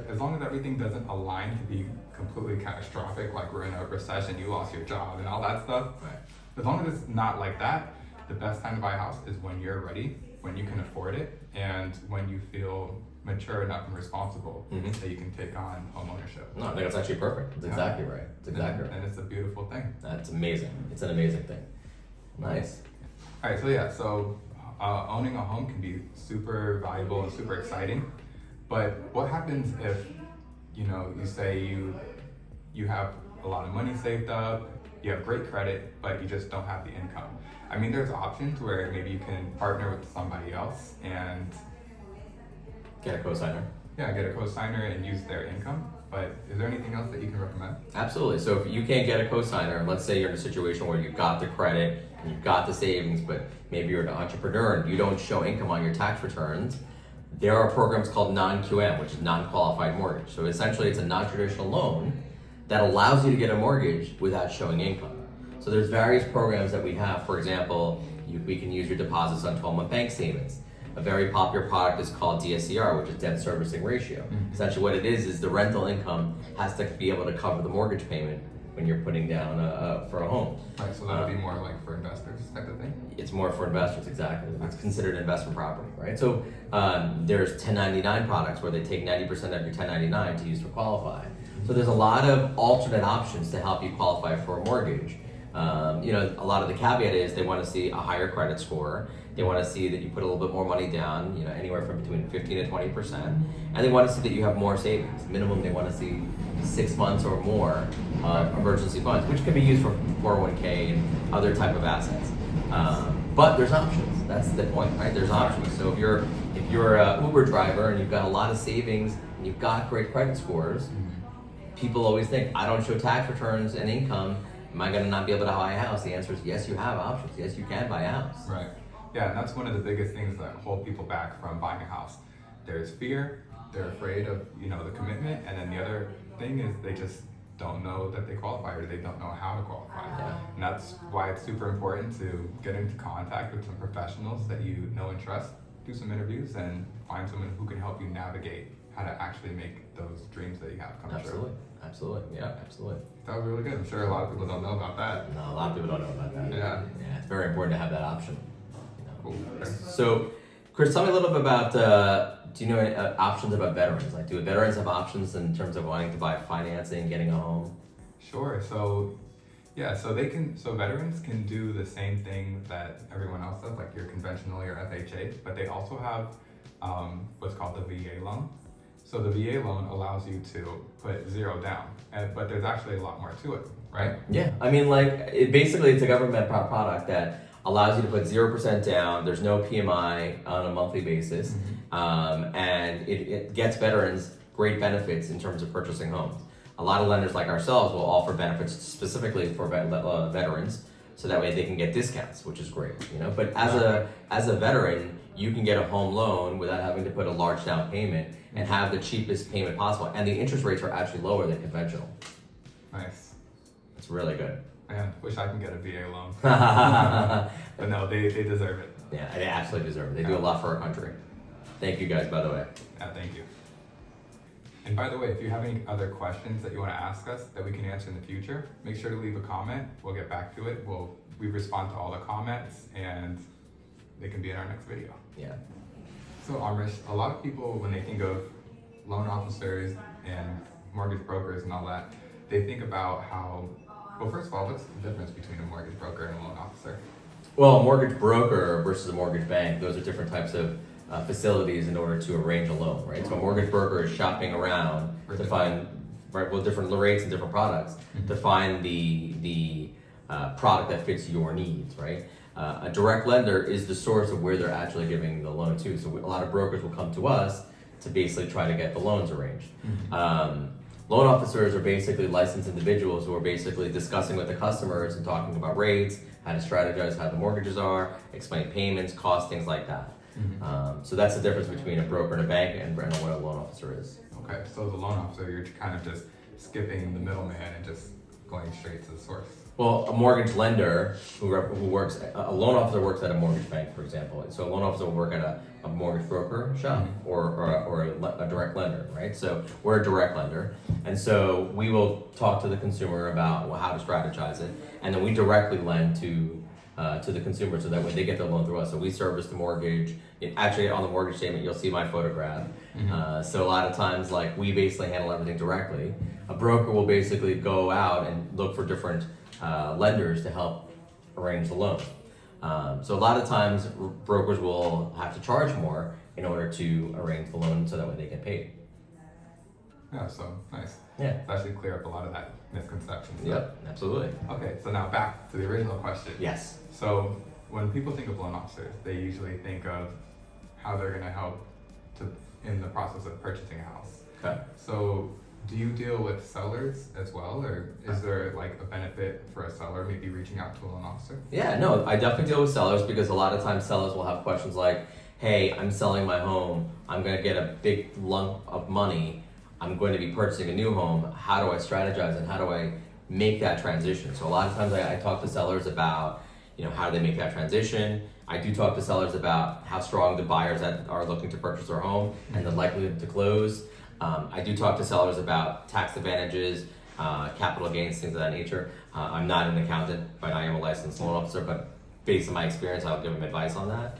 As long as everything doesn't align to be completely catastrophic, like we're in a recession, you lost your job and all that stuff. Right. As long as it's not like that, the best time to buy a house is when you're ready, when you can afford it, and when you feel mature enough and responsible Mhm. that you can take on home ownership. No, I think that's actually perfect. That's exactly right. It's exactly right. And it's a beautiful thing. That's amazing. It's an amazing thing. Nice. All right, so owning a home can be super valuable and super exciting, but what happens if, you know, you say you have a lot of money saved up, you have great credit, but you just don't have the income? I mean, there's options where maybe you can partner with somebody else and Get a cosigner. get a co-signer and use their income. But is there anything else that you can recommend? Absolutely. So if you can't get a cosigner, let's say you're in a situation where you've got the credit and you've got the savings, but maybe you're an entrepreneur and you don't show income on your tax returns, there are programs called non-QM, which is non-qualified mortgage. So essentially it's a non-traditional loan that allows you to get a mortgage without showing income. So there's various programs that we have. For example, we can use your deposits on 12-month bank statements. A very popular product is called DSCR, which is debt servicing ratio. Mhm. Essentially what it is the rental income has to be able to cover the mortgage payment when you're putting down for a home. Right, so that would be more like for investors type of thing? It's more for investors, exactly. It's considered investment property, right? So there's 1099 products where they take 90% of your 1099 to use to qualify. So there's a lot of alternate options to help you qualify for a mortgage. A lot of the caveat is they want to see a higher credit score. They want to see that you put a little bit more money down, anywhere from between 15 to 20%. And they want to see that you have more savings. Minimum, they want to see 6 months or more of emergency funds, which can be used for 401k and other type of assets. But there's options. That's the point, right? There's options. So if you're an Uber driver and you've got a lot of savings and you've got great credit scores, people always think, I don't show tax returns and income. Am I going to not be able to buy a house? The answer is yes, you have options. Yes, you can buy a house. Right. Yeah, and that's one of the biggest things that hold people back from buying a house. There's fear, they're afraid of, the commitment, and then the other thing is they just don't know that they qualify or they don't know how to qualify. Yeah. And that's why it's super important to get into contact with some professionals that you know and trust, do some interviews, and find someone who can help you navigate how to actually make those dreams that you have come Absolutely. true. Absolutely. Yeah, absolutely. That was really good. I'm sure a lot of people don't know about that. No, a lot of people don't know about that. Yeah. Yeah, it's very important to have that option. Cool. So, Chris, tell me a little bit about, do you know any options about veterans? Like, do veterans have options in terms of wanting to buy financing, getting a home? Sure. So veterans can do the same thing that everyone else does, like your conventional, your FHA, but they also have what's called the VA loan. So the VA loan allows you to put zero down, but there's actually a lot more to it, right? Yeah, I mean, it's a government product that allows you to put 0% down. There's no PMI on a monthly basis, and it gets veterans great benefits in terms of purchasing homes. a lot of lenders like ourselves will offer benefits specifically for veterans, so that way they can get discounts, which is great, you know. But as a veteran, you can get a home loan without having to put a large down payment and have the cheapest payment possible, and the interest rates are actually lower than conventional. Nice. It's really good. Man, wish I can get a VA loan. But no, they deserve it. Yeah, they absolutely deserve it. They do a lot for our country. Thank you guys, by the way. Yeah, thank you. And by the way, if you have any other questions that you want to ask us that we can answer in the future, make sure to leave a comment. We'll get back to it. We respond to all the comments, and they can be in our next video. Yeah. So Amrish, a lot of people, when they think of loan officers and mortgage brokers and all that, they think about how, well, first of all, what's the difference between a mortgage broker and a loan officer? Well, a mortgage broker versus a mortgage bank, those are different types of facilities in order to arrange a loan, right? So a mortgage broker is shopping around to find, right, well, different rates and different products to find the product that fits your needs, right? A direct lender is the source of where they're actually giving the loan to. So a lot of brokers will come to us to basically try to get the loans arranged. Loan officers are basically licensed individuals who are basically discussing with the customers and talking about rates, how to strategize how the mortgages are, explain payments, costs, things like that. So that's the difference between a broker and a bank and what a loan officer is. Okay, so the loan officer, you're kind of just skipping the middleman and just going straight to the source. Well, a mortgage lender who works, a loan officer works at a mortgage bank, for example. So a loan officer will work at a mortgage broker shop or a direct lender, right? So we're a direct lender. And so we will talk to the consumer about how to strategize it. And then we directly lend to the consumer, so that when they get their loan through us. So we service the mortgage. Actually, on the mortgage statement, you'll see my photograph. So a lot of times, like, we basically handle everything directly. A broker will basically go out and look for different lenders to help arrange the loan. So a lot of times, brokers will have to charge more in order to arrange the loan, so that way they get paid. Yeah, so nice. Yeah. It's actually clear up a lot of that misconception. Yep, absolutely. Okay, so now back to the original question. Yes. So when people think of loan officers, they usually think of how they're going to help in the process of purchasing a house. Okay. So do you deal with sellers as well, or is there like a benefit for a seller maybe reaching out to a loan officer? Yeah, no, I definitely deal with sellers, because a lot of times sellers will have questions like, hey, I'm selling my home, I'm going to get a big lump of money, I'm going to be purchasing a new home, how do I strategize and how do I make that transition? So a lot of times I talk to sellers about, how do they make that transition. I do talk to sellers about how strong the buyers that are looking to purchase their home and the likelihood to close. I do talk to sellers about tax advantages, capital gains, things of that nature. I'm not an accountant, but I am a licensed loan officer, but based on my experience, I'll give them advice on that.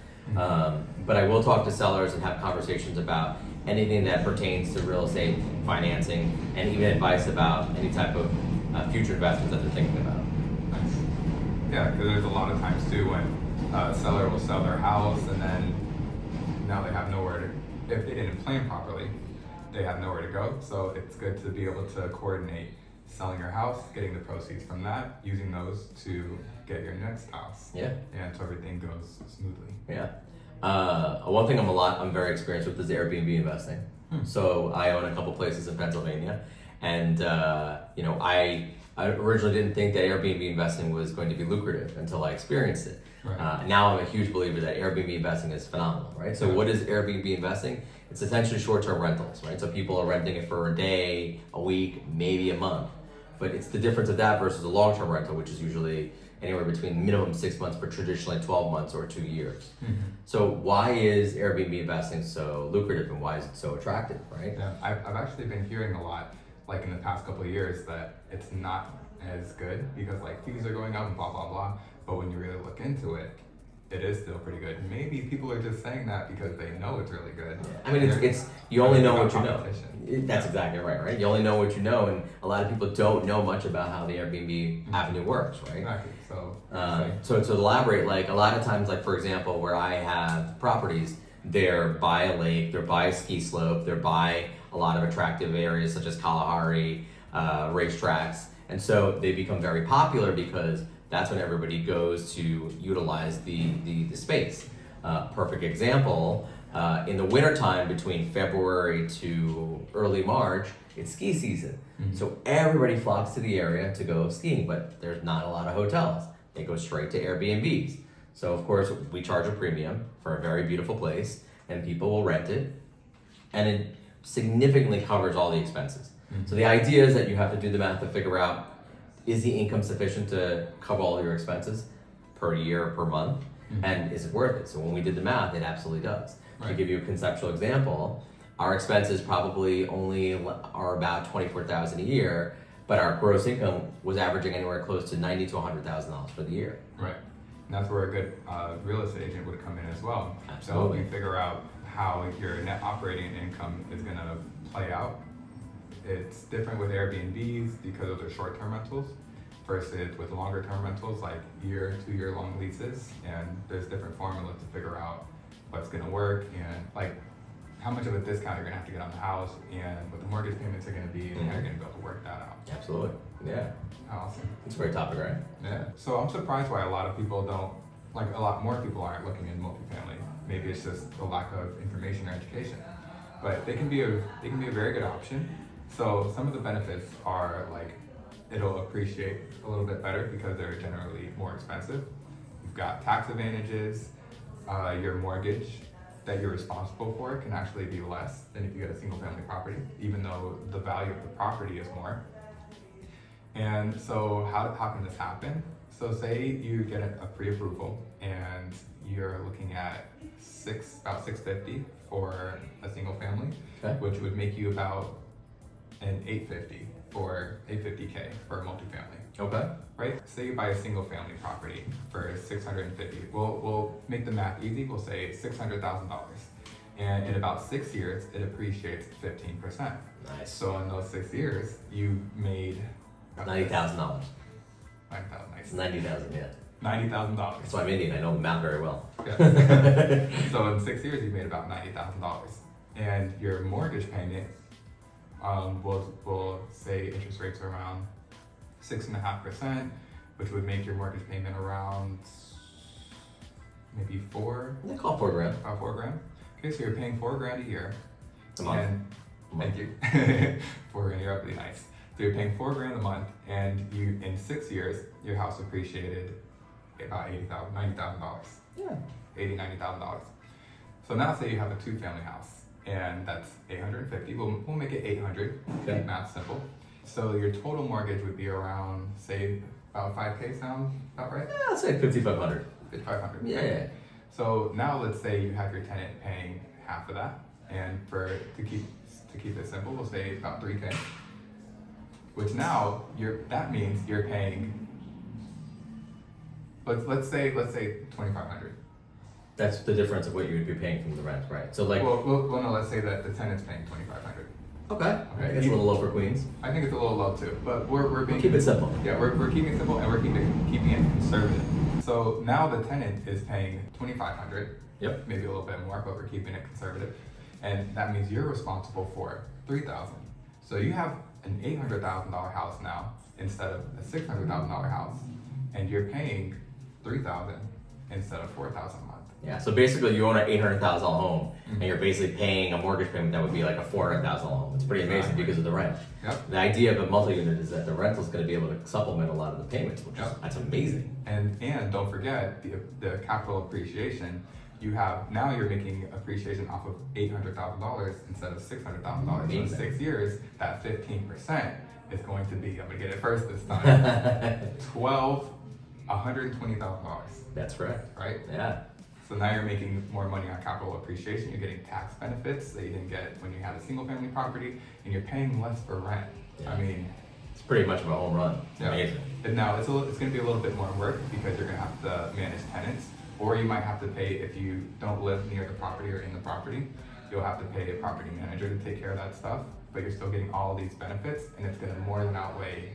But I will talk to sellers and have conversations about anything that pertains to real estate financing, and even advice about any type of future investments that they're thinking about. Nice. Yeah, because there's a lot of times too when a seller will sell their house and then now they have nowhere to, if they didn't plan properly, they have nowhere to go. So it's good to be able to coordinate selling your house, getting the proceeds from that, using those to get your next house. Yeah. And so everything goes smoothly. Yeah. One thing I'm very experienced with is Airbnb investing. So I own a couple places in Pennsylvania, and I originally didn't think that Airbnb investing was going to be lucrative until I experienced it. Right. Now I'm a huge believer that Airbnb investing is phenomenal, right? So what is Airbnb investing? It's essentially short-term rentals, right? So people are renting it for a day, a week, maybe a month. But it's the difference of that versus a long-term rental, which is usually anywhere between minimum 6 months, but traditionally 12 months or 2 years. So why is Airbnb investing so lucrative, and why is it so attractive, right? Yeah, I've actually been hearing a lot, like in the past couple of years, that it's not as good because like fees are going up and blah, blah, blah. But when you really look into it, it is still pretty good. Maybe people are just saying that because they know it's really good. I mean, it's you only know what you know. Competition. That's exactly right? You only know what you know, and a lot of people don't know much about how the Airbnb avenue works, right? Exactly. So to elaborate, like a lot of times, like for example, where I have properties, they're by a lake, they're by a ski slope, they're by a lot of attractive areas such as Kalahari, racetracks, and so they become very popular because that's when everybody goes to utilize the space. Perfect example, In the wintertime, between February to early March, it's ski season. So everybody flocks to the area to go skiing, but there's not a lot of hotels. They go straight to Airbnbs. So of course, we charge a premium for a very beautiful place, and people will rent it, and it significantly covers all the expenses. So the idea is that you have to do the math to figure out, is the income sufficient to cover all your expenses per year, per month, and is it worth it? So when we did the math, it absolutely does. Right. To give you a conceptual example, our expenses probably only are about $24,000 a year, but our gross income was averaging anywhere close to $90,000 to $100,000 for the year. Right. And that's where a good real estate agent would come in as well. Absolutely. So you figure out how your net operating income is going to play out. It's different with Airbnbs because of their short-term rentals versus with longer-term rentals like 2-year long leases. And there's different formulas to figure out what's going to work and like how much of a discount you're going to have to get on the house and what the mortgage payments are going to be and how you're going to be able to work that out. Absolutely. Yeah. Awesome. It's a great topic, right? Yeah. So I'm surprised why a lot of people don't, like a lot more people aren't looking in multifamily. Maybe it's just the lack of information or education. But they can be a very good option. So some of the benefits are like it'll appreciate a little bit better because they're generally more expensive. You've got tax advantages. Your mortgage that you're responsible for can actually be less than if you get a single family property, even though the value of the property is more. And so how can this happen? So say you get a pre-approval and you're looking at about $650 for a single family, Okay. which would make you about an $850K for a multifamily. Okay. Right? Say you buy a single family property for $650. We'll make the math easy. We'll say $600,000. And in about 6 years, it appreciates 15%. Nice. So in those 6 years, you made $90,000. $90,000. Nice. $90,000, yeah. $90,000. That's why I'm Indian. I know the math very well. Yeah. So in 6 years, you made about $90,000. And your mortgage payment, we'll say interest rates are around 6.5%, which would make your mortgage payment around maybe They call $4,000. about $4,000. Okay, so you're paying $4,000 a year. A month. And thank you. $4,000, you're up really nice. So you're paying $4,000 a month, and you in 6 years, your house appreciated about $90,000. Yeah. $90,000. So now say you have a 2-family house, and that's $850. We'll make it $800. Okay. Keep math simple. So your total mortgage would be around, say, about $5,000. Sound about right? Yeah, I'll say $5,500. $5,500. Yeah. So now let's say you have your tenant paying half of that, and to keep it simple, we'll say about $3,000. Which now that means you're paying. Let's say $2,500. That's the difference of what you would be paying from the rent, right? So like, Well, no. Let's say that the tenant's paying $2,500. okay. I guess a little low for Queens. I think it's a little low too, but we're being Keep it simple. Yeah, we're keeping it simple and we're keeping it conservative. So now the tenant is paying $2,500. Yep. Maybe a little bit more, but we're keeping it conservative, and that means you're responsible for $3,000. So you have an $800,000 house now instead of a $600,000 house, and you're paying $3,000 instead of $4,000 a month. Yeah. So basically, you own an $800,000 home, and you're basically paying a mortgage payment that would be like a $400,000 home. It's pretty amazing Exactly. because of the rent. Yep. The idea of a multi-unit is that the rental is going to be able to supplement a lot of the payments, which is Yep. that's amazing. And don't forget the capital appreciation. Now you're making appreciation off of $800,000 instead of $600,000. So in Amazing. 6 years, that 15% is going to be, I'm gonna get it first this time, $120,000, That's correct. right? Yeah. So now you're making more money on capital appreciation. You're getting tax benefits that you didn't get when you had a single family property, and you're paying less for rent. Yeah. I mean, It's pretty much of a home run. It's yeah. amazing. And now it's going to be a little bit more work because you're going to have to manage tenants, or you might have to pay if you don't live near the property or in the property. You'll have to pay a property manager to take care of that stuff, but you're still getting all these benefits, and it's going to more than outweigh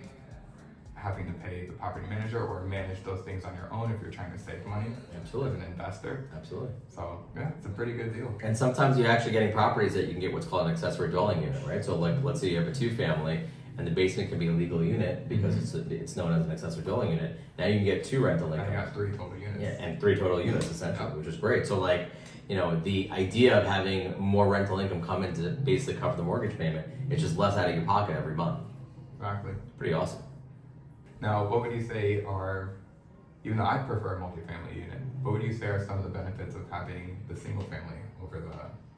having to pay the property manager or manage those things on your own if you're trying to save money Absolutely. as an investor. Absolutely. So yeah, it's a pretty good deal. And sometimes you're actually getting properties that you can get what's called an accessory dwelling unit, right? So like, let's say you have a 2-family, and the basement can be a legal unit because it's known as an accessory dwelling unit. Now you can get 2 rental I incomes. got 3 total units. Yeah, and 3 total units essentially, Yeah. which is great. So like, the idea of having more rental income come in to basically cover the mortgage payment, it's just less out of your pocket every month. Exactly. Pretty awesome. Now, what would you say are, even though I prefer a multifamily unit, what would you say are some of the benefits of having the single family over the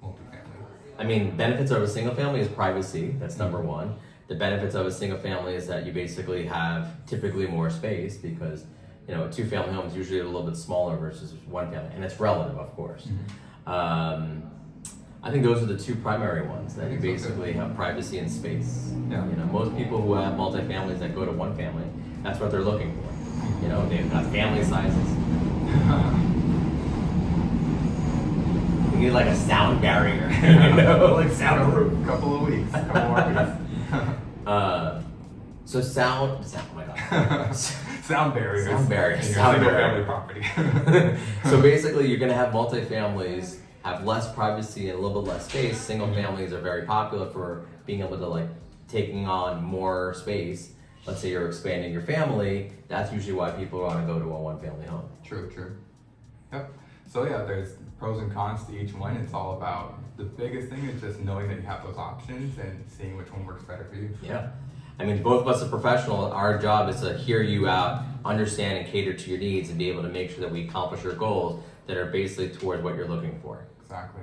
multifamily? I mean, benefits of a single family is privacy. That's number one. The benefits of a single family is that you basically have typically more space because, a two-family home is usually a little bit smaller versus one family, and it's relative, of course. I think those are the two primary ones, that you basically have privacy and space. Yeah. Most people who have multifamilies that go to one family, that's what they're looking for. They've got family sizes. You need like a sound barrier, like soundproof. Couple more weeks. So sound, oh my god. Sound barriers. Sound barriers. In your Sound single barrier. family property. So basically, you're going to have multifamilies have less privacy and a little bit less space. Single families are very popular for being able to taking on more space. Let's say you're expanding your family. That's usually why people want to go to a one-family home. True. Yep. So yeah, there's pros and cons to each one. It's all about, the biggest thing is just knowing that you have those options and seeing which one works better for you. Yeah. I mean, both of us are professional. Our job is to hear you out, understand and cater to your needs, and be able to make sure that we accomplish your goals that are basically toward what you're looking for. Exactly.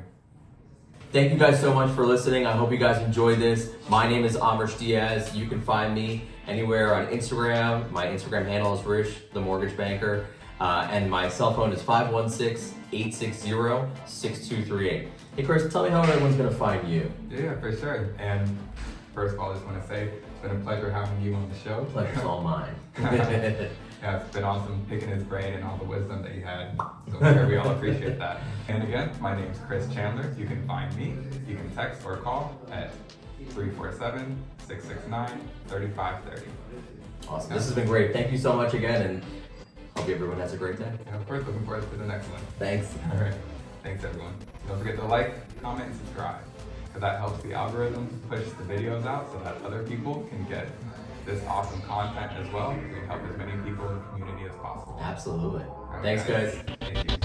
Thank you guys so much for listening. I hope you guys enjoyed this. My name is Amrish Dias. You can find me anywhere on Instagram. My Instagram handle is Rish, the mortgage banker. And my cell phone is 516-860-6238. Hey Chris, tell me how everyone's gonna find you. Yeah, for sure. And first of all, I just want to say it's been a pleasure having you on the show. Pleasure's all mine. Yeah, it's been awesome picking his brain and all the wisdom that you had. So sure, we all appreciate that. And again, my name's Chris Chandler. You can find me. You can text or call at 347-669-3530. Awesome. This has been great. Thank you so much again, and hope everyone has a great day. And of course, looking forward to the next one. Thanks. All right. Thanks, everyone. Don't forget to like, comment, and subscribe, because that helps the algorithm push the videos out so that other people can get this awesome content as well. We can help as many people in the community as possible. Absolutely. All right, Thanks, guys. Thank you.